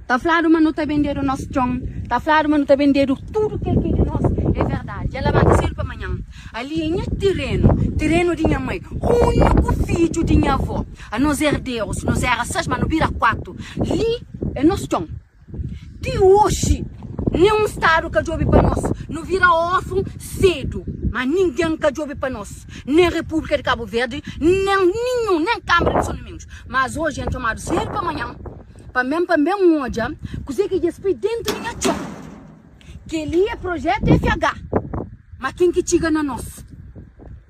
Tá falando, mas não tá vendendo o nosso chão. Tá falando, mas não tá vendendo tudo que é aqui de nós. É verdade. Ela vai dizer para amanhã. Ali é terreno de minha mãe. O único filho de minha avó. A nós herdeiros, nós era 6, mas não vira 4. Ali é nosso chão. De hoje, nenhum estado que jogue para nós. Não vira órfão cedo. Mas ninguém que jogue para nós. Nem República de Cabo Verde, nem Câmara de São Domingos. Mas hoje é tomado cedo para amanhã. Para mim hoje, coisa que diz dentro da minha chão. Que ele é projeto FH. Mas quem que chega na nós?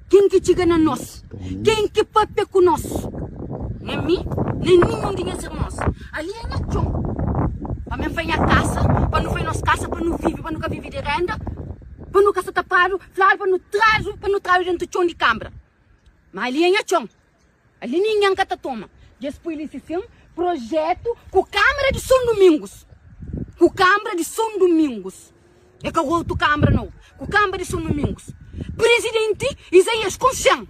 Quem que chega na nós? Quem que pape com nós? Nem mim, nem nenhum de meus irmãos. Ali é minha chão. Para mim foi minha casa, para não foi nossa casa, para não viver, para nunca viver de renda, para nunca se tapar, para não trazer dentro do chão de câmara. Mas ali é minha chão. Ali ninguém que toma. Depois ele se projeto com a Câmara de São Domingos. Com a Câmara de São Domingos. É que eu outro Câmara não. Com a Câmara de São Domingos. Presidente Isaías Conchão.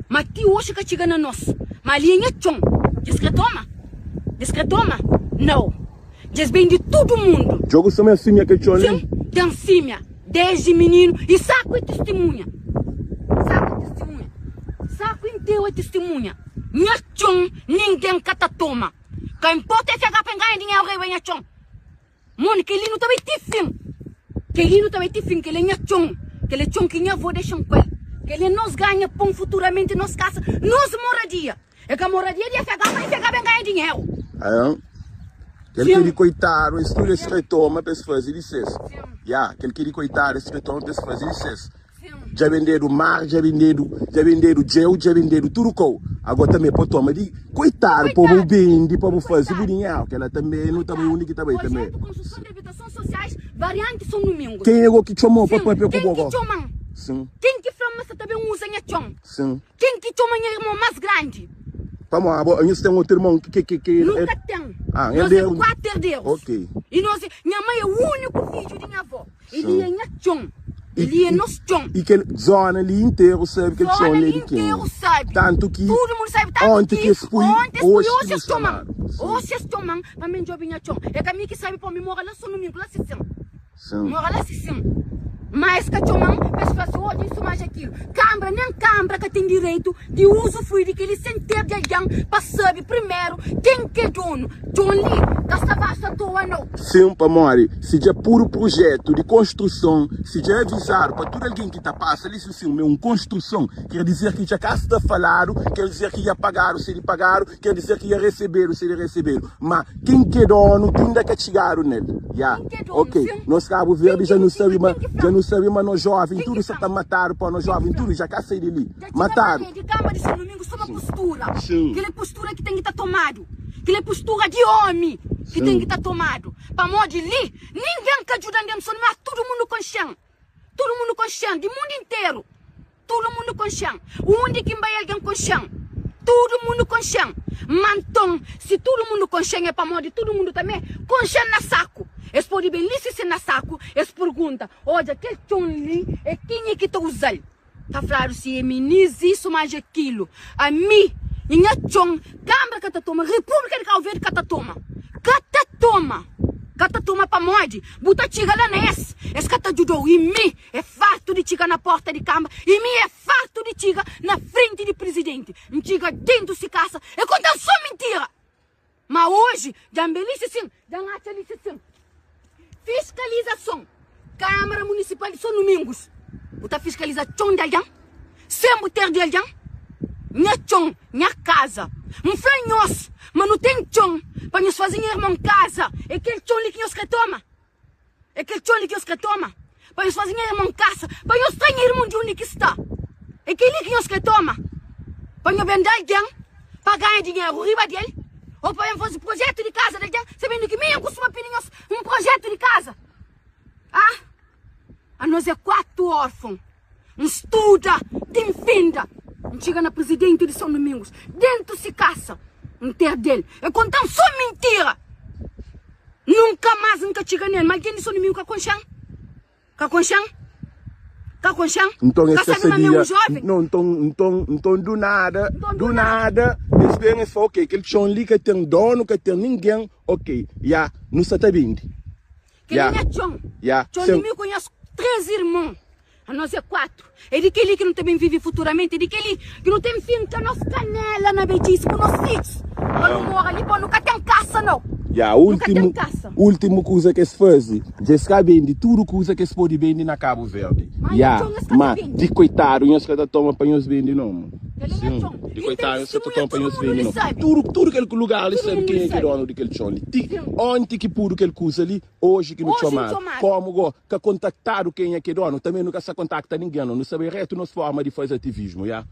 Mas que hoje que chega na nós. Mas ali é chão. Diz que toma? Diz que toma? Não. Diz bem de todo mundo. Jogo também assim que chão, né? Sim, tem cima. Desde menino. E saco e testemunha. Saco e testemunha. Saco inteiro é testemunha. Minha chão, ninguém cata toma. Que importa é ficar para ganhar dinheiro e minha chão. Mano, que ele não também tem fim. Que ele não também tem fim, que ele é minha chão. Que ele é chão que minha avó deixa com ele. Que ele nos ganha pão futuramente nos casa, nos moradia. É que a moradia de FH vai ficar bem ganhar dinheiro. Aquele que coitado, estuda esse retoma para se fazer licença. Aquele que coitado, esse retoma para se fazer licença. Já venderam o mar, já venderam gel, já venderam tudo com. Agora também pode tomar de coitado, para o bem, para o fazer dinheiro, que ela também não está única também. Projeto construção de habitações sociais, variante São Domingos. Quem é o que chamou para o Quem que chama? Sim. Quem que flama também usa minha chão? Sim. Quem que chama minha irmã mais grande? Vamos, a gente tem um outro irmão que nunca tem. Nós é 4 herdeiros. Ok. E minha mãe é o único filho de minha avó. Ele é minha chão. Ele é nosso chão. E que zona ali inteiro sabe que ele chão ali inteiro sabe. Tanto que todo mundo sabe. Tanto ontem que expui, hoje é chão. Hoje é chão. Para mim job minha chão. É que a mim que sabe para mim mora lá só no domingo lá sim. Mora lá sim. Mas que chão, as pessoas isso mais aquilo. Câmara nem câmara que tem direito de usufruir de que ele sentir de alguém para saber primeiro quem que é dono. John Lee, da Savasta toa não. Sim, Pamori, se já puro projeto de construção, se já avisar para todo alguém que está passando, isso sim, uma construção, quer dizer que já cá está falado, quer dizer que ia pagar, se ele pagaram, quer dizer que ia receber, se ele receberam. Mas quem que é dono, quem ainda que chegaram nele? Ok, nós Cabo Verde já não sabe, mas nós jovens, tudo se está matando para nós jovens, tudo já cá sair dali. Mataram. De Câmara de São Domingos, só uma postura. Sim. Aquela postura que tem que estar tomado. Aquela postura de homem que tem que estar tomado. Para modo de ali, ninguém que ajuda a São Domingos, todo mundo com chão. Todo mundo com chão, do mundo inteiro. Todo mundo com chão. Onde que vai alguém com chão? Todo mundo com chão. Então, se todo mundo com chão é para modo de todo mundo também, com chão na saco. Eles podem bem se na saco, eles perguntam, olha, aquele chão ali é quem é que está usando? Tá falando se é ministro, isso mais aquilo. A mim, minha chão, Câmara que toma, República de Cabo Verde que toma. Cata toma para morde, buta tiga lá nesse. Esse cata ajudou. E mim é farto de tiga na porta de Câmara. E mim é farto de tiga na frente de presidente. Tiga dentro de casa. É contar só mentira. Mas hoje, já embelice sim, já achalice sim. Fiscalização. Câmara Municipal de São Domingos. Buta fiscalização de alguém. Sempre ter de alguém. Minha chão, minha casa. Um franhos, mas não tem chão para nos fazer irmão casa. É aquele chão ali que nos retoma. É aquele chão ali que nos retoma. Para nos fazer irmão casa. Para nos ter irmão de onde que está. É aquele que nos retoma. Para nos vender alguém. Para ganhar dinheiro riba dele. Ou para fazer projeto de casa de alguém. Sabendo que minha costuma pedir um projeto de casa. A nós é 4 órfãos. Estuda, tem fenda. Chega na presidente de São Domingos, dentro se caça, inteiro dele. É contando só mentira. Nunca chega nele. Mas quem de São Domingos, com chão? Tá com chão? Então, Tá esse sabendo seria... mesmo jovem? Não, então, do nada, eles veem e falam, ok, aquele chão ali que tem dono, que tem ninguém, ok, já, não se está vindo. Que nem é chão. Chão de mim eu conheço 3 irmãos. A nós é 4. É daquele que não também vive futuramente. É daquele que não tem fim, que a nossa canela na beijice, com nós 6. Quando morre ali, pô, nunca tem caça, não. Último coisa que se faz, já se vende tudo coisa que se pode vender na Cabo Verde. Mas de coitado, não se toma para os vender não. De coitado, não se toma para os vender não. Tudo aquele lugar ali sabe quem é que dono daquele chão ali. Ontem que puro aquele coisa ali, hoje que não chamaram. Como que contactaram quem é que dono, também nunca se contacta ninguém, não sabe reto nas formas de fazer ativismo, já.